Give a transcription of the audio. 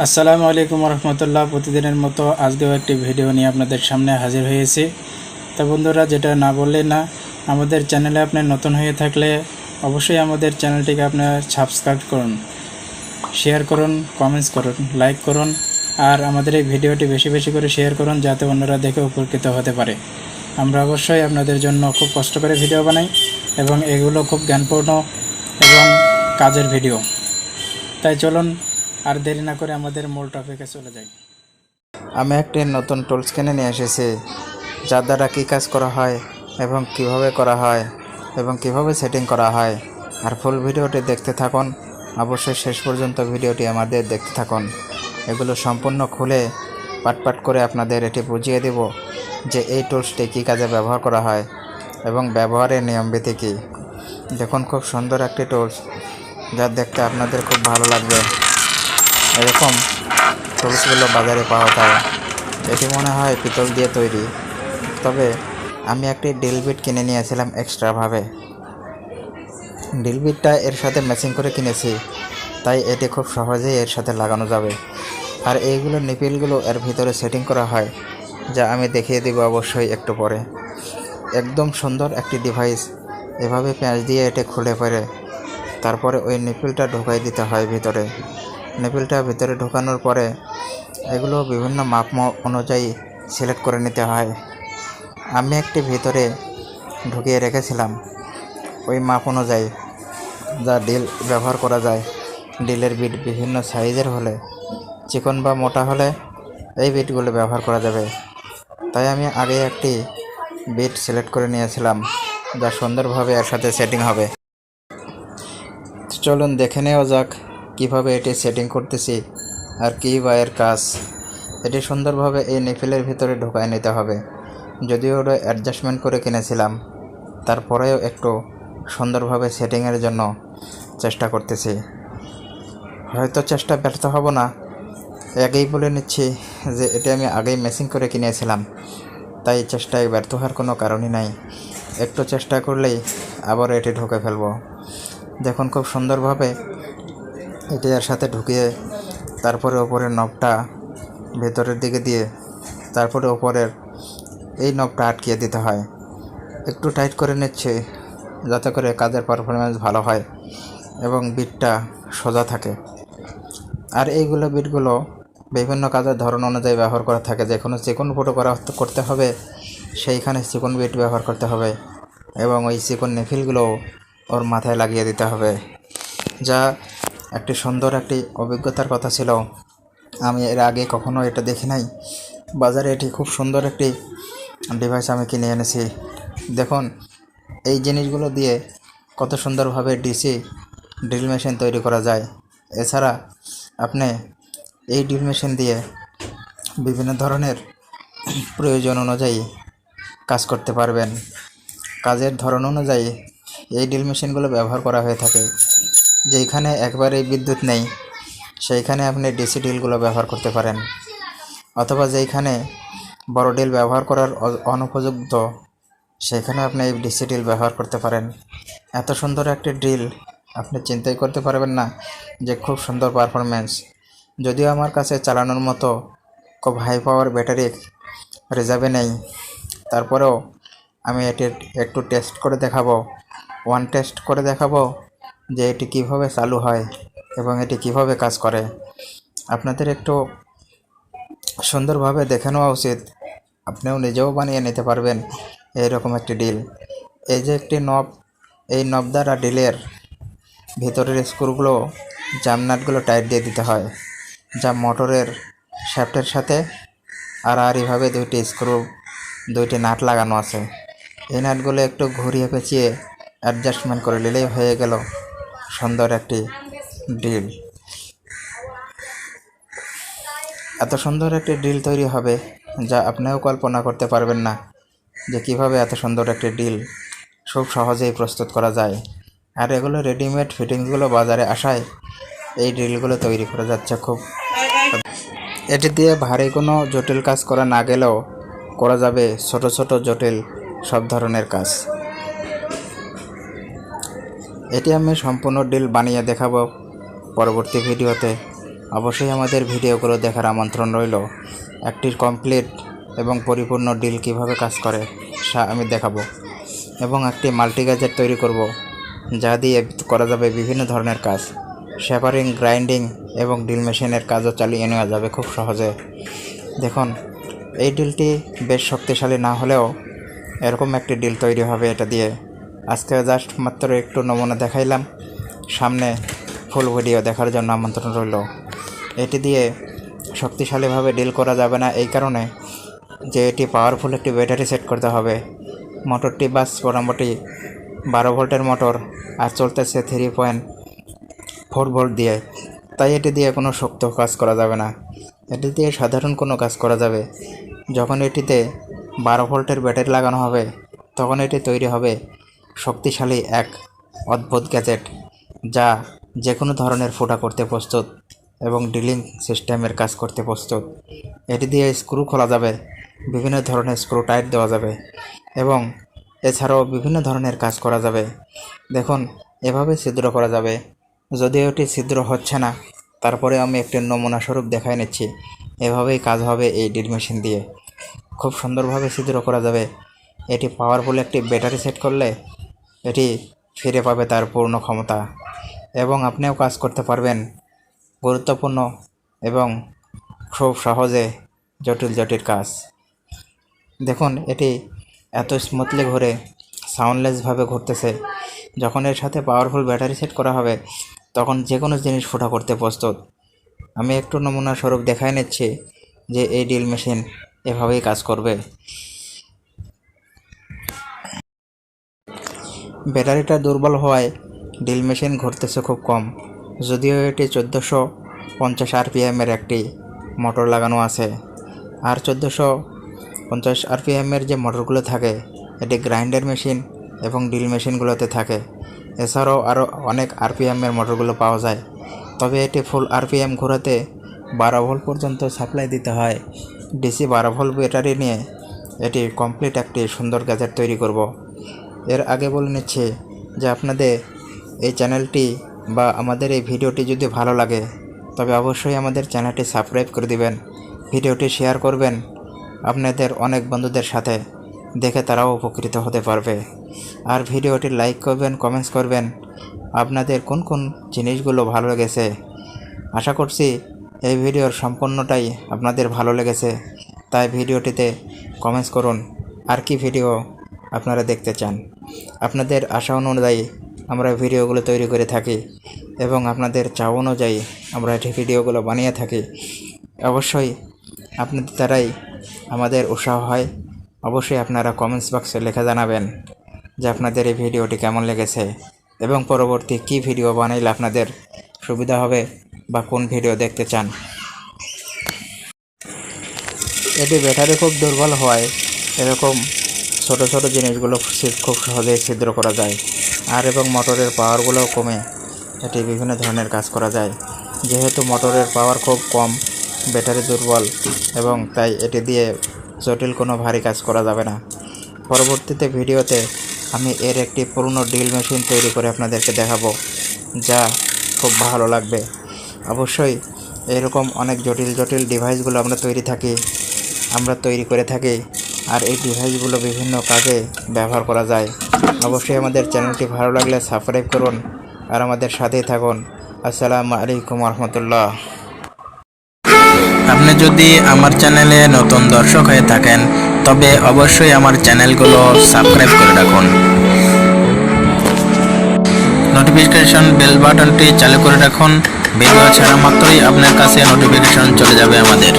আসসালামু আলাইকুম রহমতুল্লাহ। প্রতিদিনের মতো আজকেও একটি ভিডিও নিয়ে আপনাদের সামনে হাজির হয়েছি। তো বন্ধুরা, যেটা না বললে না, আমাদের চ্যানেলে আপনি নতুন হয়ে থাকলে অবশ্যই আমাদের চ্যানেলটিকে আপনার সাবস্ক্রাইব করুন, শেয়ার করুন, কমেন্টস করুন, লাইক করুন, আর আমাদের এই ভিডিওটি বেশি বেশি করে শেয়ার করুন যাতে অন্যরা দেখে উপকৃত হতে পারে। আমরা অবশ্যই আপনাদের জন্য খুব কষ্ট করে ভিডিও বানাই এবং এগুলো খুব জ্ঞানপূর্ণ এবং কাজের ভিডিও। তাই চলুন আর দেরি না করে আমাদের মূল টপিকে চলে যাই। আমি একটি নতুন টুলস কিনে নিয়ে এসেছি, যার দ্বারা কী কাজ করা হয় এবং কিভাবে করা হয় এবং কিভাবে সেটিং করা হয়। আর ফুল ভিডিওটি দেখতে থাকুন, অবশ্যই শেষ পর্যন্ত ভিডিওটি আমাদের দেখতে থাকুন। এগুলো সম্পূর্ণ খুলে পাট করে আপনাদের এটি বুঝিয়ে দেব যে এই টুলসটি কী কাজে ব্যবহার করা হয় এবং ব্যবহারের নিয়মবিধি কী। দেখুন, খুব সুন্দর একটি টুলস, যা দেখতে আপনাদের খুব ভালো লাগবে। এরকম টুলসগুলো বাজারে পাওয়া যায়। এটি মনে হয় পিতল দিয়ে তৈরি, তবে আমি একটি ড্রিল বিট কিনে নিয়েছিলাম এক্সট্রাভাবে। ড্রিল বিটটা এর সাথে ম্যাচিং করে কিনেছি, তাই এটি খুব সহজেই এর সাথে লাগানো যাবে। আর এইগুলো নিপিলগুলো এর ভিতরে সেটিং করা হয়, যা আমি দেখিয়ে দেব অবশ্যই একটু পরে। একদম সুন্দর একটি ডিভাইস। এভাবে পেঁচ দিয়ে এটি খুলে পড়ে তারপরে ওই নিপিলটা ঢোকাই দিতে হয় ভিতরে। নিপিলটা ভিতরে ঢোকানোর পরে এগুলো বিভিন্ন মাপ অনুযায়ী সিলেক্ট করে নিতে হয়। আমি একটি ভিতরে ঢুকিয়ে রেখেছিলাম ওই মাপ অনুযায়ী, যা ড্রিল ব্যবহার করা যায়। ড্রিলের বিট বিভিন্ন সাইজের হলে, চিকন বা মোটা হলে এই বিটগুলো ব্যবহার করা যাবে। তাই আমি আগে একটি বিট সিলেক্ট করে নিয়েছিলাম, যা সুন্দরভাবে এর সাথে সেটিং হবে। চলুন দেখে নেওয়া যাক কিভাবে এটি সেটিং করতেছি আর কী বা এর কাজ। এটি সুন্দরভাবে এই নিপিলের ভিতরে ঢোকায় নিতে হবে। যদিও ওটা অ্যাডজাস্টমেন্ট করে কিনেছিলাম, তারপরেও একটু সুন্দরভাবে সেটিংয়ের জন্য চেষ্টা করতেছি। হয়তো চেষ্টা ব্যর্থ হব না, আগেই বলে নিচ্ছি যে এটি আমি আগেই মেশিং করে কিনেছিলাম, তাই চেষ্টায় ব্যর্থ হওয়ার কোনো কারণই নাই। একটু চেষ্টা করলেই আবার এটি ঢুকে ফেলব। দেখুন, খুব সুন্দরভাবে এটি এর সাথে ঢুকিয়ে তারপরে ওপরের নবটা ভেতরের দিকে দিয়ে তারপরে ওপরের এই নবটা আটকিয়ে দিতে হয়। একটু টাইট করে নিচ্ছে যাতে করে কাজের পারফরমেন্স ভালো হয় এবং বিটটা সোজা থাকে। আর এইগুলো বিটগুলো বিভিন্ন কাজের ধরন অনুযায়ী ব্যবহার করা থাকে। যে কোনো চিকন ফুটো করতে হবে, সেইখানে চিকন বিট ব্যবহার করতে হবে এবং ওই চিকন নেফিলগুলো ওর মাথায় লাগিয়ে দিতে হবে, যা একটি সুন্দর একটি অভিজ্ঞতার কথা ছিল। আমি এর আগে কখনো এটা দেখি নাই। বাজারে এটি খুব সুন্দর একটি ডিভাইস আমি কিনে এনেছি। দেখুন, এই জিনিসগুলো দিয়ে কত সুন্দরভাবে ডিসি ড্রিল মেশিন তৈরি করা যায়। এছাড়া আপনি এই ড্রিল মেশিন দিয়ে বিভিন্ন ধরনের প্রয়োজন অনুযায়ী কাজ করতে পারবেন। কাজের ধরন অনুযায়ী এই ড্রিল মেশিনগুলো ব্যবহার করা হয়ে থাকে। যেইখানে একবারেই বিদ্যুৎ নেই, সেইখানে আপনি ডিসি ড্রিলগুলো ব্যবহার করতে পারেন, অথবা যেইখানে বড় ড্রিল ব্যবহার করার অনুপযুক্ত, সেখানে আপনি এই ডিসি ড্রিল ব্যবহার করতে পারেন। এত সুন্দর একটি ড্রিল আপনি চিন্তাই করতে পারবেন না যে খুব সুন্দর পারফরমেন্স। যদিও আমার কাছে চালানোর মতো খুব হাই পাওয়ার ব্যাটারি রিজার্ভে নেই, তারপরেও আমি এটি একটু টেস্ট করে দেখাবো, টেস্ট করে দেখাবো যে এটি কিভাবে চালু হয় এবং এটি কিভাবে কাজ করে। আপনাদের একটু সুন্দরভাবে দেখে নেওয়া উচিত। আপনিও নিজেও বানিয়ে নিতে পারবেন এইরকম একটি ড্রিল। এই যে একটি নব, এই নব দ্বারা ড্রিলের ভিতরের স্ক্রুগুলো, জামনাটগুলো টাইট দিয়ে দিতে হয়, যা মোটরের শ্যাফটের সাথে আড়াআড়িভাবে দুইটি নাট লাগানো আছে। এই নাটগুলো একটু ঘুরিয়ে পেঁচিয়ে অ্যাডজাস্টমেন্ট করে নিলেই হয়ে গেল সুন্দর একটি ড্রিল। এত সুন্দর একটি ড্রিল তৈরি হবে যা আপনিও কল্পনা করতে পারবেন না যে কিভাবে এত সুন্দর একটি ড্রিল খুব সহজেই প্রস্তুত করা যায়। আর এগুলো রেডিমেড ফিটিংসগুলো বাজারে আসায় এই ড্রিলগুলো তৈরি করা যাচ্ছে খুব। এটি দিয়ে ভারী কোনো জটিল কাজ করা না গেলেও করা যাবে ছোট ছোট জটিল সব ধরনের কাজ। এটি আমি সম্পূর্ণ ড্রিল বানিয়ে দেখাবো পরবর্তী ভিডিওতে। অবশ্যই আমাদের ভিডিওগুলো দেখার আমন্ত্রণ রইল। একটি কমপ্লিট এবং পরিপূর্ণ ডিল কিভাবে কাজ করে আমি দেখাবো, এবং একটি মাল্টি গ্যাজেট তৈরি করব, যা দিয়ে করা যাবে বিভিন্ন ধরনের কাজ। শেপারিং, গ্রাইন্ডিং এবং ড্রিল মেশিনের কাজও চালিয়ে নেওয়া যাবে খুব সহজে। দেখুন, এই ডিলটি বেশ শক্তিশালী না হলেও এরকম একটি ডিল তৈরি হবে এটা দিয়ে। আজকে জাস্ট মাত্র একটু নমুনা দেখাইলাম, সামনে ফুল ভিডিও দেখার জন্য আমন্ত্রণ রইল। এটি দিয়ে শক্তিশালীভাবে ডিল করা যাবে না এই কারণে যে এটি পাওয়ারফুল একটি ব্যাটারি সেট করতে হবে। মোটরটি বাস মোটামুটি 12 ভোল্টের মোটর, আর চলতেছে 3.4 ভোল্ট দিয়ে। তাই এটি দিয়ে কোনো শক্ত কাজ করা যাবে না, এটি দিয়ে সাধারণ কোনো কাজ করা যাবে। যখন এটিতে 12 ভোল্টের ব্যাটারি লাগানো হবে তখন এটি তৈরি হবে শক্তিশালী এক অদ্ভুত গ্যাজেট, যা যে কোনো ধরনের ফুটা করতে প্রস্তুত এবং ড্রিলিং সিস্টেমের কাজ করতে প্রস্তুত। এটি দিয়ে স্ক্রু খোলা যাবে, বিভিন্ন ধরনের স্ক্রু টাইট দেওয়া যাবে এবং এছাড়াও বিভিন্ন ধরনের কাজ করা যাবে। দেখুন, এভাবে ছিদ্র করা যাবে। যদিও এটি ছিদ্র হচ্ছে না, তারপরে আমি একটি নমুনা স্বরূপ দেখাই নিচ্ছি। এভাবেই কাজ হবে এই ড্রিল মেশিন দিয়ে, খুব সুন্দরভাবে ছিদ্র করা যাবে। এটি পাওয়ারফুল একটি ব্যাটারি সেট করলে এটি ফিরে পাবে তার পূর্ণ ক্ষমতা, এবং আপনিও কাজ করতে পারবেন গুরুত্বপূর্ণ এবং খুব সহজে জটিল জটিল কাজ। দেখুন, এটি এত স্মুথলি ঘুরে, সাউন্ডলেসভাবে ঘুরতেছে। যখন এর সাথে পাওয়ারফুল ব্যাটারি সেট করা হবে তখন যে কোনো জিনিস ফুটা করতে প্রস্তুত। আমি একটু নমুনা স্বরূপ দেখাই নিচ্ছি যে এই ড্রিল মেশিন এভাবেই কাজ করবে। ব্যাটারিটা দুর্বল হওয়ায় ড্রিল মেশিন ঘুরতেছে খুব কম। যদিও এটি 1450 আরপিএমের একটি মোটর লাগানো আছে, আর 1450 আরপিএমের যে মোটরগুলো থাকে এটি গ্রাইন্ডার মেশিন এবং ড্রিল মেশিনগুলোতে থাকে। এছাড়াও আরও অনেক আরপিএমের মোটরগুলো পাওয়া যায়, তবে এটি ফুল আরপিএম ঘোরাতে 12 ভোল্ট পর্যন্ত সাপ্লাই দিতে হয়। ডিসি 12 ভোল্ট ব্যাটারি নিয়ে এটি কমপ্লিট একটি সুন্দর গ্যাজেট তৈরি করব। এর আগে বলে নিচ্ছি যে আপনাদের এই চ্যানেলটি বা আমাদের এই ভিডিওটি যদি ভালো লাগে তবে অবশ্যই আমাদের চ্যানেলটি সাবস্ক্রাইব করে দিবেন, ভিডিওটি শেয়ার করবেন আপনাদের অনেক বন্ধুদের সাথে, দেখে তারাও উপকৃত হতে পারবে। আর ভিডিওটি লাইক করবেন, কমেন্টস করবেন আপনাদের কোন কোন জিনিসগুলো ভালো লেগেছে। আশা করছি এই ভিডিওর সম্পূর্ণটাই আপনাদের ভালো লেগেছে, তাই ভিডিওটিতে কমেন্টস করুন আর কি ভিডিও আপনারা দেখতে চান। আপনাদের আশা অনুযায়ী আমরা ভিডিওগুলো তৈরি করে থাকি এবং আপনাদের চাওয়া অনুযায়ী আমরা এই ভিডিওগুলো বানিয়ে থাকি। অবশ্যই আপনাদের দ্বারাই আমাদের উৎসাহ হয়। অবশ্যই আপনারা কমেন্টস বক্সে লেখা জানাবেন যে আপনাদের এই ভিডিওটি কেমন লেগেছে এবং পরবর্তী কী ভিডিও বানাইলে আপনাদের সুবিধা হবে বা কোন ভিডিও দেখতে চান। এটি ব্যাটারি খুব দুর্বল হওয়ায় এরকম ছোট ছোট জিনিসগুলো খুব সহজেই ছিদ্র করা যায়, আর এবং মোটরের পাওয়ারগুলোও কমে এটি বিভিন্ন ধরনের কাজ করা যায়। যেহেতু মোটরের পাওয়ার খুব কম, ব্যাটারি দুর্বল, এবং তাই এটি দিয়ে জটিল কোনো ভারী কাজ করা যাবে না। পরবর্তীতে ভিডিওতে আমি এর একটি পুরনো ড্রিল মেশিন তৈরি করে আপনাদেরকে দেখাবো, যা খুব ভালো লাগবে। অবশ্যই এরকম অনেক জটিল জটিল ডিভাইসগুলো আমরা তৈরি করে থাকি, আর এই ডিভাইসগুলো বিভিন্ন কাজে ব্যবহার করা যায়। অবশ্যই আমাদের চ্যানেলটি ভালো লাগলে সাবস্ক্রাইব করুন আর আমাদের সাথেই থাকুন। আসসালামু আলাইকুম রহমতুল্লাহ। আপনি যদি আমার চ্যানেলে নতুন দর্শক হয়ে থাকেন তবে অবশ্যই আমার চ্যানেলগুলো সাবস্ক্রাইব করে রাখুন। নোটিফিকেশন বেল বাটনটি চালু করে রাখুন। ভিডিও ছাড়া মাত্রই আপনার কাছে নোটিফিকেশন চলে যাবে আমাদের।